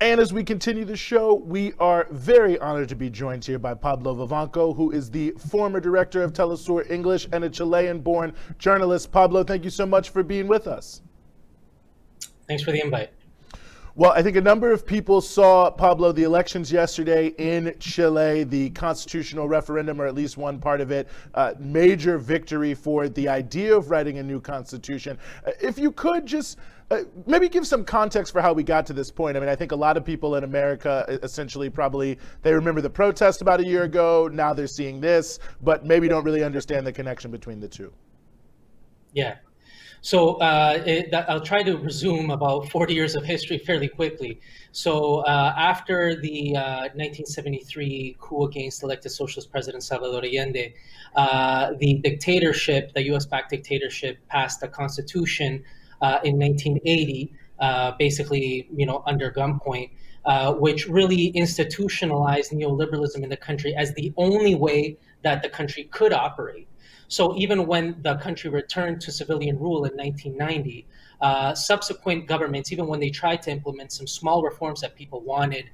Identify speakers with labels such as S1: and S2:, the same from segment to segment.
S1: And as we continue the show, we are very honored to be joined here by Pablo Vivanco, who is the former director of Telesur English and a Chilean-born journalist. Pablo, thank you so much for being with us.
S2: Thanks for the invite.
S1: Well, I think a number of people saw, Pablo, the elections yesterday in Chile, the constitutional referendum, or at least one part of it, major victory for the idea of writing a new constitution. If you could just maybe give some context for how we got to this point. I mean, I think a lot of people in America essentially probably, they remember the protest about a year ago, now they're seeing this, but maybe don't really understand the connection between the two.
S2: Yeah. So I'll try to resume about 40 years of history fairly quickly. So after the 1973 coup against elected socialist president Salvador Allende, the dictatorship, the US-backed dictatorship, passed a constitution in 1980, basically, under gunpoint, which really institutionalized neoliberalism in the country as the only way that the country could operate. So even when the country returned to civilian rule in 1990, subsequent governments, even when they tried to implement some small reforms that people wanted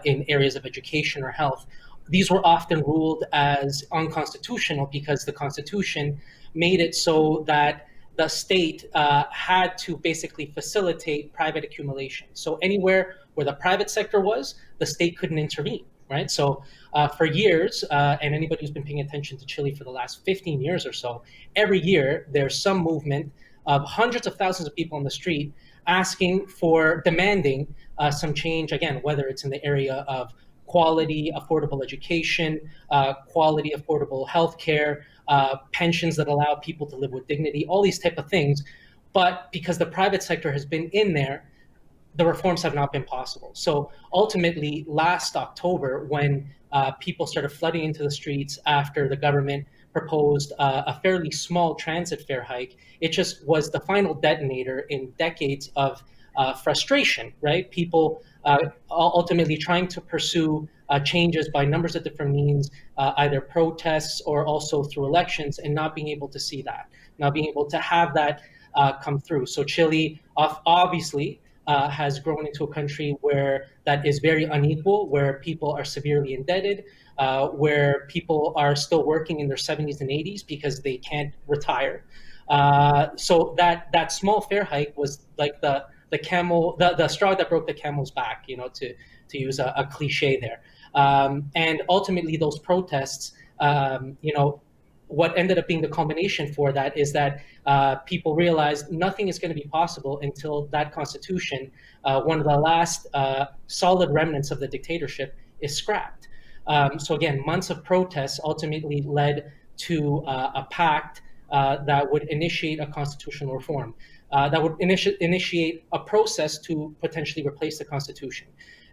S2: in areas of education or health, these were often ruled as unconstitutional because the Constitution made it so that the state had to basically facilitate private accumulation. So anywhere where the private sector was, the state couldn't intervene. Right. So for years, and anybody who's been paying attention to Chile for the last 15 years or so, every year there's some movement of hundreds of thousands of people on the street demanding some change, again, whether it's in the area of quality, affordable education, quality, affordable healthcare, pensions that allow people to live with dignity, all these type of things. But because the private sector has been in there, the reforms have not been possible. So ultimately, last October, when people started flooding into the streets after the government proposed a fairly small transit fare hike, it just was the final detonator in decades of frustration, right? People ultimately trying to pursue changes by numbers of different means, either protests or also through elections, and not being able to see that, not being able to have that come through. So Chile, obviously, has grown into a country where that is very unequal, where people are severely indebted, where people are still working in their 70s and 80s because they can't retire. So that small fare hike was like the straw that broke the camel's back, to use a cliche there. And ultimately, those protests, what ended up being the culmination for that is that people realized nothing is going to be possible until that constitution, one of the last solid remnants of the dictatorship, is scrapped. So again, months of protests ultimately led to a pact that would initiate a constitutional reform, that would initiate a process to potentially replace the Constitution.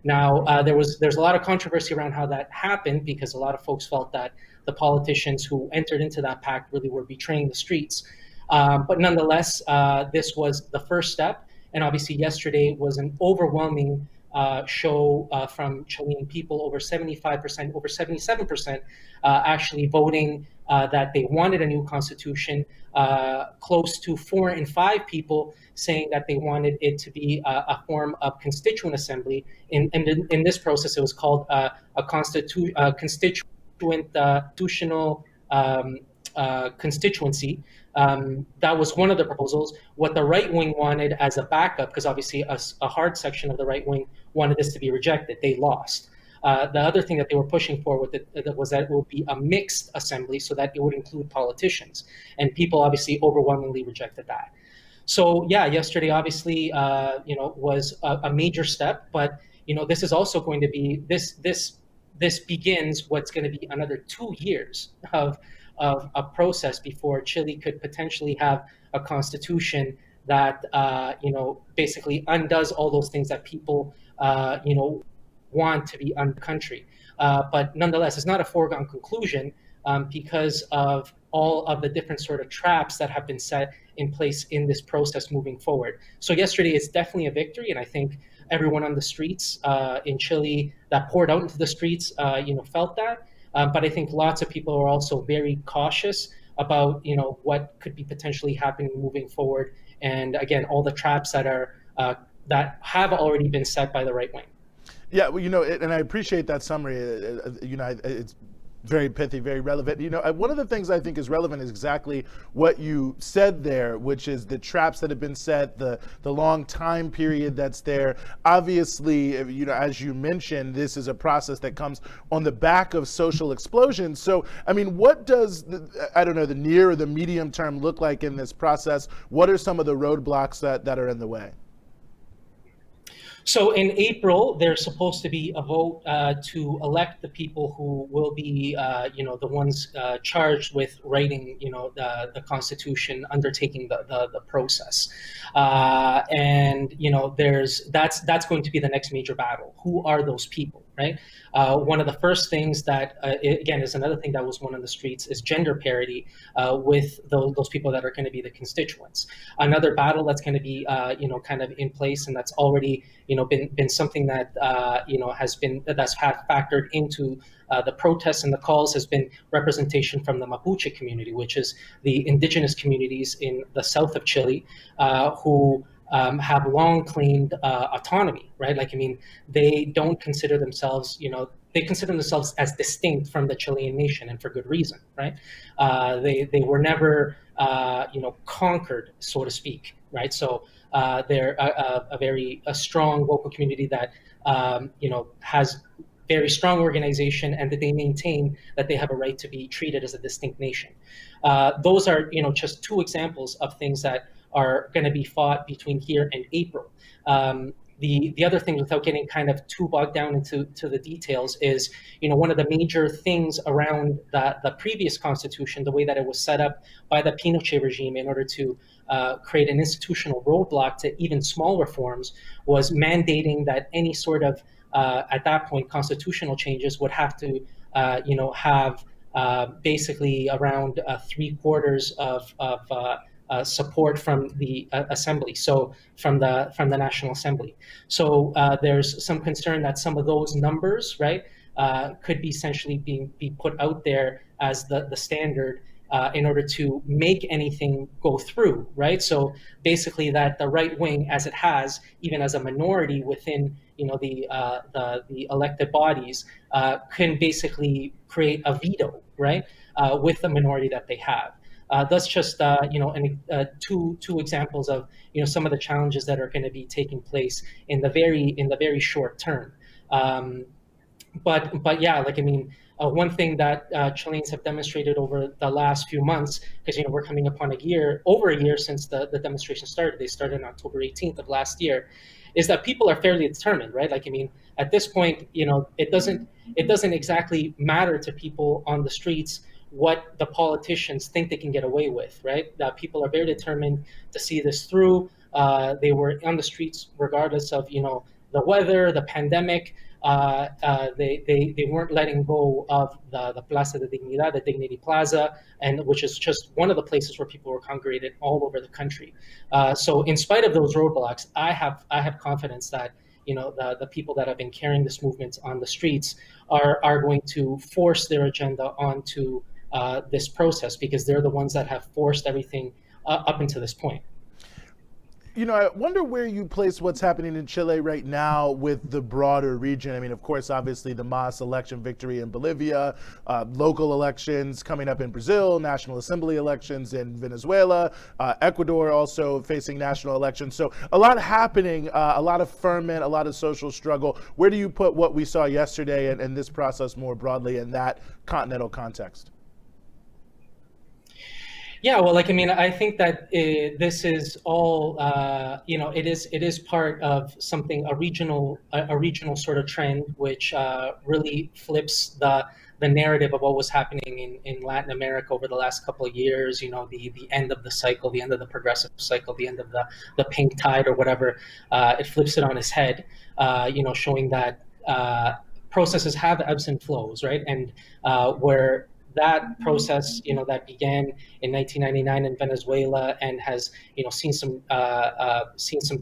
S2: Now, there's a lot of controversy around how that happened because a lot of folks felt that the politicians who entered into that pact really were betraying the streets. But nonetheless, this was the first step. And obviously, yesterday was an overwhelming show from Chilean people, over 75%, over 77% actually voting that they wanted a new constitution, close to 4 in 5 people saying that they wanted it to be a form of constituent assembly. In this process, it was called a constitutional constituency. That was one of the proposals. What the right wing wanted as a backup, because obviously a hard section of the right wing wanted this to be rejected, they lost. The other thing that they were pushing for was that it would be a mixed assembly so that it would include politicians. And people obviously overwhelmingly rejected that. So yeah, yesterday obviously was a major step, but this is also going to be this begins what's going to be another 2 years of a process before Chile could potentially have a constitution that basically undoes all those things that people want to be on the country. But nonetheless, it's not a foregone conclusion because of all of the different sort of traps that have been set in place in this process moving forward. So yesterday is definitely a victory, and I think everyone on the streets in Chile that poured out into the streets, felt that. But I think lots of people are also very cautious about, what could be potentially happening moving forward. And again, all the traps that are that have already been set by the right wing.
S1: Yeah, well, and I appreciate that summary. It's very pithy, very relevant. One of the things I think is relevant is exactly what you said there, which is the traps that have been set, the long time period that's there. Obviously, as you mentioned, this is a process that comes on the back of social explosion. So, I mean, what does the near or the medium term look like in this process? What are some of the roadblocks that are in the way?
S2: So in April, there's supposed to be a vote to elect the people who will be, the ones charged with writing, the Constitution, undertaking the process, and that's going to be the next major battle. Who are those people, right? One of the first things that, again, is another thing that was won on the streets is gender parity with those people that are going to be the constituents. Another battle that's going to be, kind of in place, and that's already, been something that that's factored into the protests and the calls, has been representation from the Mapuche community, which is the indigenous communities in the south of Chile, who have long claimed autonomy, right? Like, I mean, they don't consider themselves, they consider themselves as distinct from the Chilean nation, and for good reason, right? They were never, conquered, so to speak, right? So they're a very strong local community that, has very strong organization, and that they maintain that they have a right to be treated as a distinct nation. Those are, just two examples of things that are going to be fought between here and April. The other thing, without getting kind of too bogged down into the details, is one of the major things around the previous constitution, the way that it was set up by the Pinochet regime in order to create an institutional roadblock to even small reforms, was mandating that any sort of at that point constitutional changes would have to have basically around 3/4 of support from the assembly, so from the National Assembly. So there's some concern that some of those numbers, right, could be essentially be put out there as the standard in order to make anything go through, right? So basically, that the right wing, as it has, even as a minority within the elected bodies, can basically create a veto, right, with the minority that they have. That's just two examples of some of the challenges that are going to be taking place in the very short term. But yeah, like, I mean, one thing that Chileans have demonstrated over the last few months, because we're coming upon over a year since the demonstration started. They started on October 18th of last year, is that people are fairly determined, right? Like, I mean, at this point, it doesn't exactly matter to people on the streets what the politicians think they can get away with, right? That people are very determined to see this through. They were on the streets regardless of the weather, the pandemic. They weren't letting go of the Plaza de Dignidad, the Dignity Plaza, and which is just one of the places where people were congregated all over the country. So in spite of those roadblocks, I have confidence that the people that have been carrying this movement on the streets are going to force their agenda onto this process, because they're the ones that have forced everything up until this point.
S1: I wonder where you place what's happening in Chile right now with the broader region. I mean, of course, obviously the MAS election victory in Bolivia, local elections coming up in Brazil, National Assembly elections in Venezuela, Ecuador also facing national elections. So a lot happening, a lot of ferment, a lot of social struggle. Where do you put what we saw yesterday and this process more broadly in that continental context?
S2: Yeah, well, like, I mean, I think that this is all, it is part of something, a regional sort of trend, which really flips the narrative of what was happening in Latin America over the last couple of years. The end of the cycle, the end of the progressive cycle, the end of the pink tide or whatever. It flips it on its head, showing that processes have ebbs and flows, right? And where that process, that began in 1999 in Venezuela and has, seen some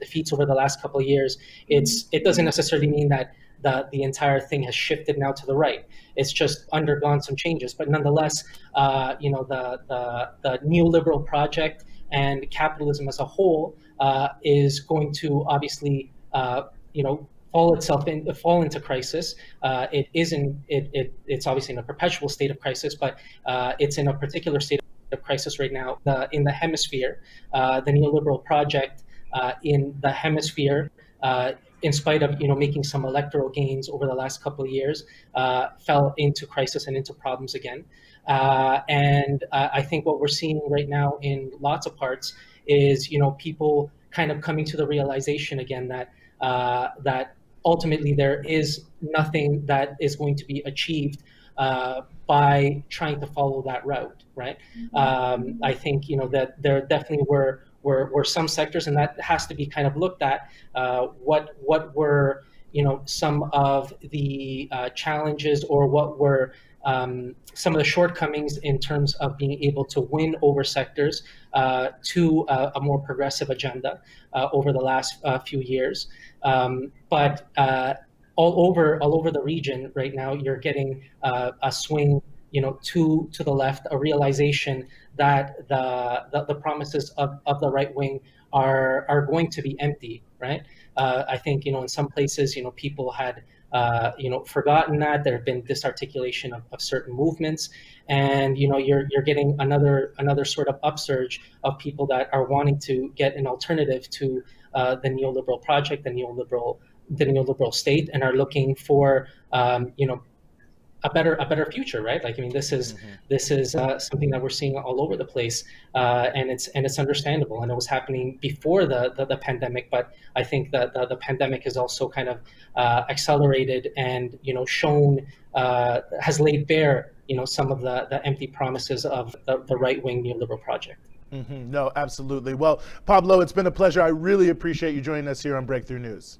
S2: defeats over the last couple of years. It doesn't necessarily mean that the entire thing has shifted now to the right. It's just undergone some changes, but nonetheless, the neoliberal project and capitalism as a whole is going to obviously fall into crisis. It's obviously in a perpetual state of crisis, but it's in a particular state of crisis right now. In the hemisphere, the neoliberal project in the hemisphere, in spite of making some electoral gains over the last couple of years, fell into crisis and into problems again. And I think what we're seeing right now in lots of parts is people kind of coming to the realization again that ultimately there is nothing that is going to be achieved by trying to follow that route, right? I think that there definitely were some sectors, and that has to be kind of looked at. What were some of the challenges, or what were some of the shortcomings in terms of being able to win over sectors to a more progressive agenda over the last few years. But all over the region right now, you're getting a swing, to the left, a realization that the promises of the right wing are going to be empty, right? I think in some places, people had forgotten that there have been disarticulation of certain movements, and you're getting another sort of upsurge of people that are wanting to get an alternative to the neoliberal project, the neoliberal state, and are looking for a better future, right? Like, I mean, this is something that we're seeing all over the place, and it's understandable, and it was happening before the pandemic. But I think that the pandemic has also kind of accelerated and shown, has laid bare some of the empty promises of the right wing neoliberal project.
S1: No, absolutely. Well, Pablo, it's been a pleasure. I really appreciate you joining us here on Breakthrough News.